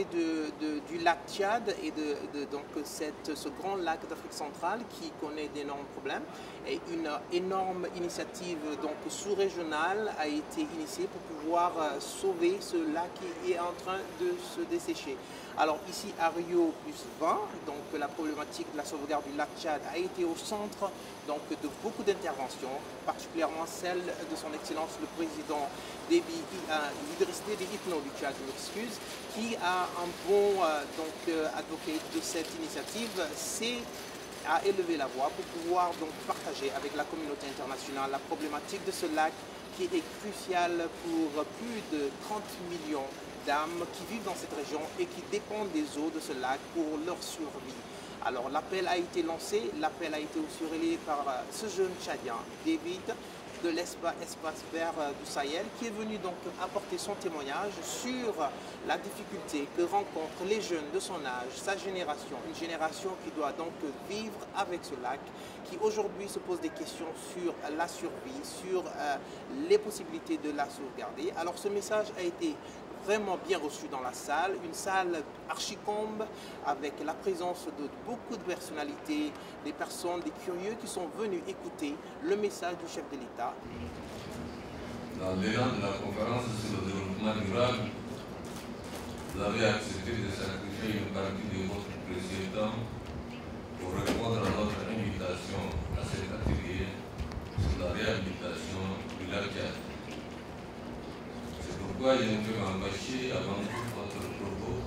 parler du lac Tchad et donc ce grand lac d'Afrique centrale qui connaît d'énormes problèmes. Et une énorme initiative sous-régionale a été initiée pour pouvoir sauver ce lac qui est en train de se dessécher. Alors ici à Rio +20, donc la problématique de la sauvegarde du lac Tchad a été au centre de beaucoup d'interventions, particulièrement celle de son Excellence le Président Idriss Déby Itno du Tchad, je m'excuse, qui a un bon advocate de cette initiative, a élevé la voix pour pouvoir partager avec la communauté internationale la problématique de ce lac qui est crucial pour plus de 30 millions d'âmes qui vivent dans cette région et qui dépendent des eaux de ce lac pour leur survie. Alors l'appel a été lancé, l'appel a été aussi relayé par ce jeune Tchadien, David, de l'espace vert du Sahel, qui est venu apporter son témoignage sur la difficulté que rencontrent les jeunes de son âge, sa génération, une génération qui doit vivre avec ce lac, qui aujourd'hui se pose des questions sur la survie, sur les possibilités de la sauvegarder. Alors ce message a été vraiment bien reçu dans la salle, une salle archicombe avec la présence de beaucoup de personnalités, des personnes, des curieux qui sont venus écouter le message du chef de l'État. Dans l'élan de la conférence sur le développement durable, vous avez accepté de sacrifier une partie de votre précieux temps pour répondre à notre invitation à cet atelier sur la réhabilitation du lac Tchad. Pourquoi je ne peux m'empêcher avant tout votre propos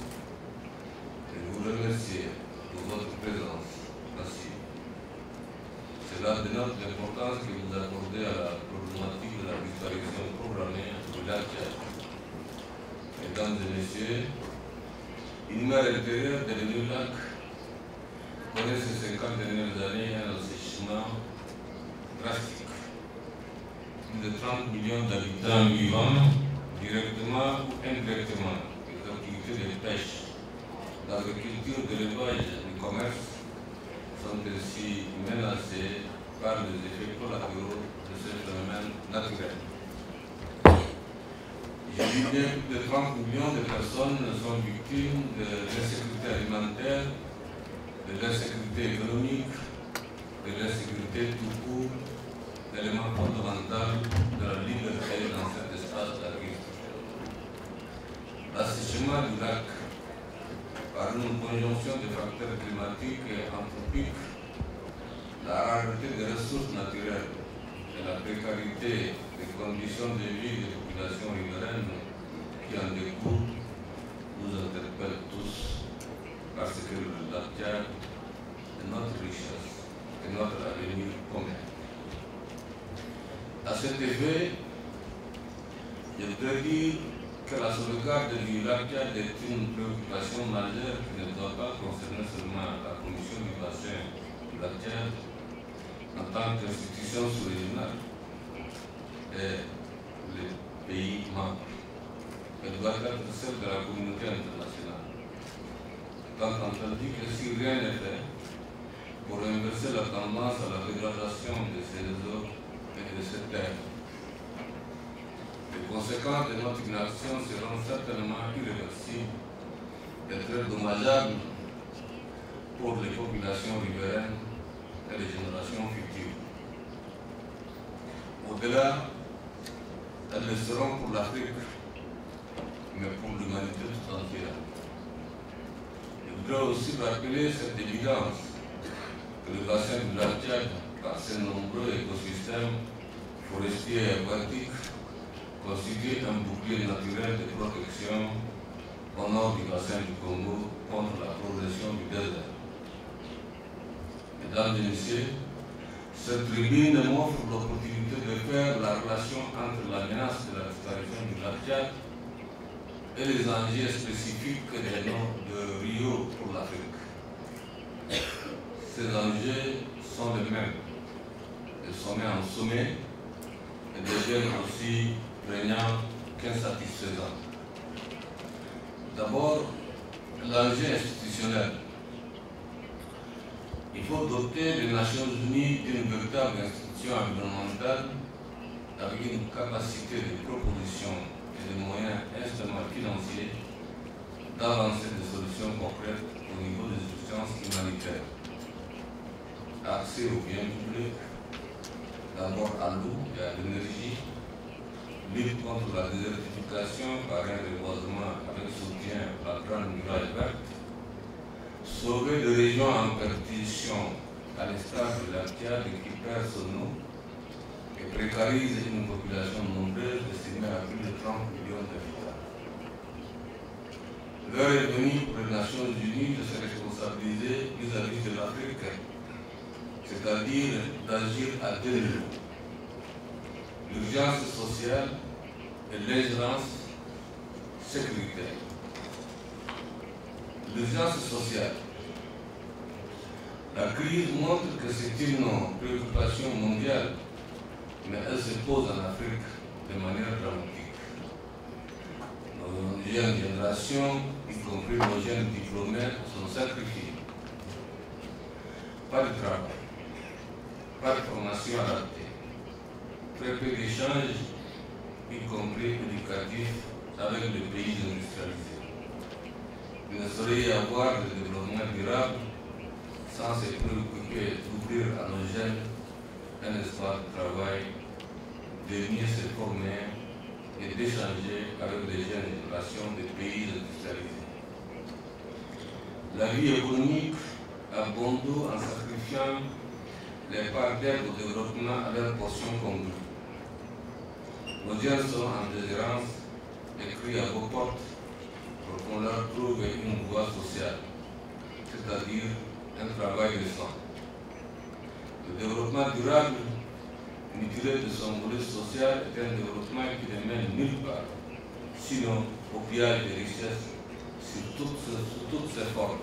et vous remercier pour votre présence. Merci. Cela dénote l'importance que vous accordez à la problématique de la disparition programmée du lac Tchad. Mesdames et messieurs, une mer intérieure devenue lac connaît ces 50 dernières années un assèchement drastique. Plus de 30 millions d'habitants vivants directement ou indirectement, les activités de pêche, l'agriculture, de l'élevage et du commerce sont ainsi menacées par les effets collatéraux de ce phénomène naturel. Je dis bien que plus de 30 millions de personnes sont victimes de l'insécurité alimentaire, de l'insécurité économique, de l'insécurité tout court, l'élément fondamental de la liberté dans cet espace d'agriculture. L'assèchement du lac par une conjonction de facteurs climatiques et anthropiques, la rareté des ressources naturelles et la précarité des conditions de vie des populations riveraines qui en découlent nous interpellent tous parce que le lac Tchad est notre richesse et notre avenir commun. À cet effet, je voudrais dire que la sauvegarde du lac Tchad est une préoccupation majeure qui ne doit pas concerner seulement la Commission du bassin du lac Tchad en tant qu'institution sous-régionale et les pays membres. Elle doit être celle de la communauté internationale. Tant entendu que si rien n'est fait pour inverser la tendance à la dégradation de ces eaux et de ces terres, les conséquences de notre inaction seront certainement irréversibles et très dommageables pour les populations riveraines et les générations futures. Au-delà, elles le seront pour l'Afrique, mais pour l'humanité tout entière. Je voudrais aussi rappeler cette évidence que le bassin du lac Tchad, par ses nombreux écosystèmes forestiers et aquatiques, constitue un bouclier naturel de protection au nord du bassin du Congo contre la progression du désert. Mesdames et messieurs, cette tribune m'offre l'opportunité de faire la relation entre la menace de la disparition du lac Tchad et les enjeux spécifiques des noms de Rio pour l'Afrique. Ces enjeux sont les mêmes, de sommet en sommet, et deviennent aussi prégnants qu'insatisfaisants. D'abord, l'enjeu institutionnel. Il faut doter les Nations Unies d'une véritable institution environnementale avec une capacité de proposition et de moyens extrêmement financiers d'avancer des solutions concrètes au niveau des urgences humanitaires. Accès aux biens publics, d'abord à l'eau et à l'énergie, lutte contre la désertification par un reboisement avec soutien à la grande muraille verte, sauver des régions en perdition à l'instar de la Tchad qui perd son eau et précarise une population nombreuse estimée à plus de 30 millions d'habitants. L'heure est venue pour les Nations Unies de se responsabiliser vis-à-vis de l'Afrique, c'est-à-dire d'agir à deux niveaux. L'urgence sociale et l'ingérence sécuritaire. L'urgence sociale. La crise montre que c'est une préoccupation mondiale, mais elle se pose en Afrique de manière dramatique. Nos jeunes générations, y compris nos jeunes diplômés, sont sacrifiés. Pas de travail, pas de formation adaptée, très peu d'échanges, y compris éducatifs, avec les pays industrialisés. Il ne saurait y avoir de développement durable sans se préoccuper d'ouvrir à nos jeunes un espace de travail, de mieux se former et d'échanger avec les jeunes générations des pays industrialisés. La vie économique a bon dos en sacrifiant les parts d'aide au développement à leur portion congrue. Nos jeunes sont en déshérence et crient à vos portes pour qu'on leur trouve une voie sociale, c'est-à-dire un travail décent. Le développement durable, mutilé de son volet social, est un développement qui ne mène nulle part, sinon au pillage des richesses sur toutes ses formes.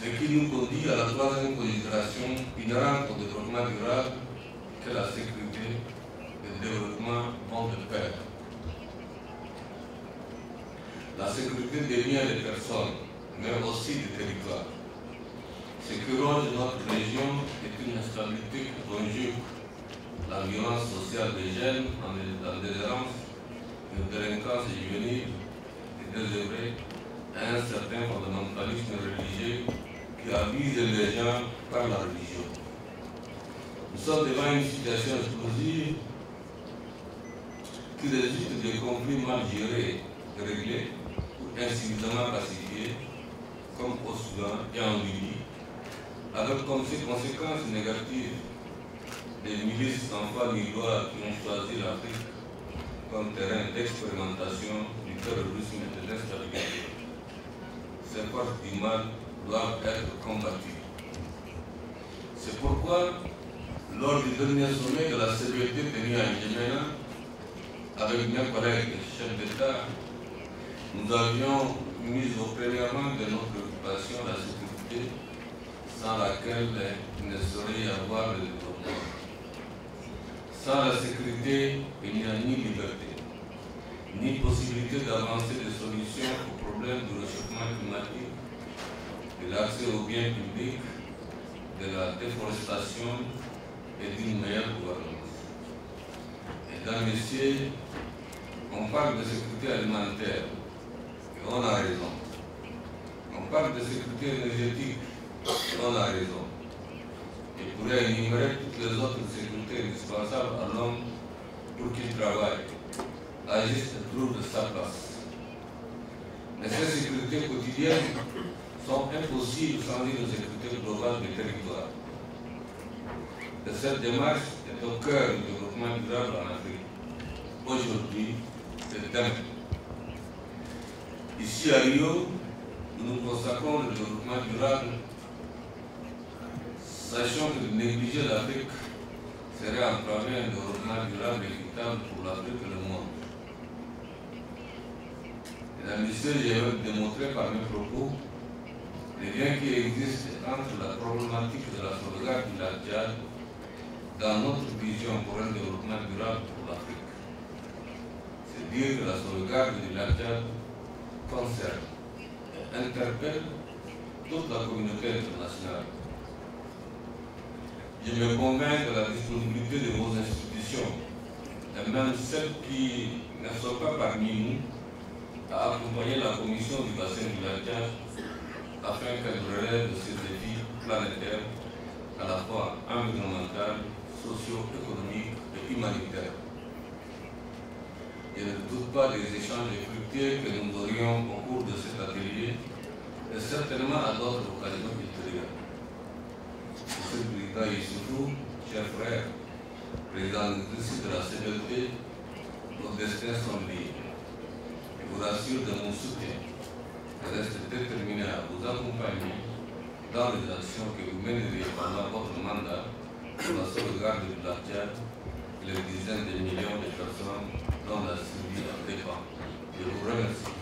Ce qui nous conduit à la troisième considération inhérente au développement durable, que la sécurité et le développement vont de pair. La sécurité des biens des personnes, mais aussi des territoires. Ce qui ronge notre région est une instabilité qui conjugue la violence sociale des jeunes en déshérence, une délinquance juvénile et désœuvrée, à un certain fondamentalisme religieux qui avise les gens par la religion. Nous sommes devant une situation explosive qui résulte des conflits mal gérés et réglés ou insuffisamment pacifiés, comme au Soudan et en Libye, avec comme conséquences négatives des milices sans foi ni loi qui ont choisi l'Afrique comme terrain d'expérimentation du terrorisme et de l'instabilité. Ces forces du mal doivent être combattues. C'est pourquoi, lors du dernier sommet de la CBT tenu à N'Djamena, avec mes collègues chefs d'État, nous avions mis au premier rang de nos préoccupations la sécurité, sans laquelle il ne saurait y avoir de développement. Sans la sécurité, il n'y a ni liberté, ni possibilité d'avancer des solutions aux problèmes du réchauffement climatique, de l'accès aux biens publics, de la déforestation et d'une meilleure gouvernance. Mesdames, Messieurs, on parle de sécurité alimentaire, et on a raison. On parle de sécurité énergétique, et on a raison. Il pourrait énumérer toutes les autres sécurités indispensables à l'homme pour qu'il travaille, agisse et trouve sa place. Mais ces sécurités quotidiennes sont impossibles sans une sécurité globale des territoires. Et cette démarche est au cœur du développement durable en Afrique, aujourd'hui et demain. Ici à Rio, nous nous consacrons au développement durable, sachant que négliger l'Afrique serait entraver un développement durable et équitable pour l'Afrique et le monde. Mesdames et messieurs, j'ai démontré par mes propos les liens qui existent entre la problématique de la sauvegarde du lac Tchad dans notre vision pour un développement durable pour l'Afrique. C'est dire que la sauvegarde du lac Tchad concerne et interpelle toute la communauté internationale. Je me convainc de la disponibilité de vos institutions, et même celles qui ne sont pas parmi nous, à accompagner la Commission du bassin du lac Tchad afin qu'elle relève de ces défis planétaires à la fois environnemental, socio-économique et humanitaire. Je ne doute pas des échanges fructueux que nous aurions au cours de cet atelier et certainement à d'autres occasions ultérieures. Monsieur le Président Issoufou, chers frères, Président de la CDLP, nos destins sont liés. Je vous rassure de mon soutien. Je reste déterminé à vous accompagner dans les actions que vous mènerez pendant votre mandat pour la sauvegarde du lac Tchad et les dizaines de millions de personnes dont la survie en dépend. Je vous remercie.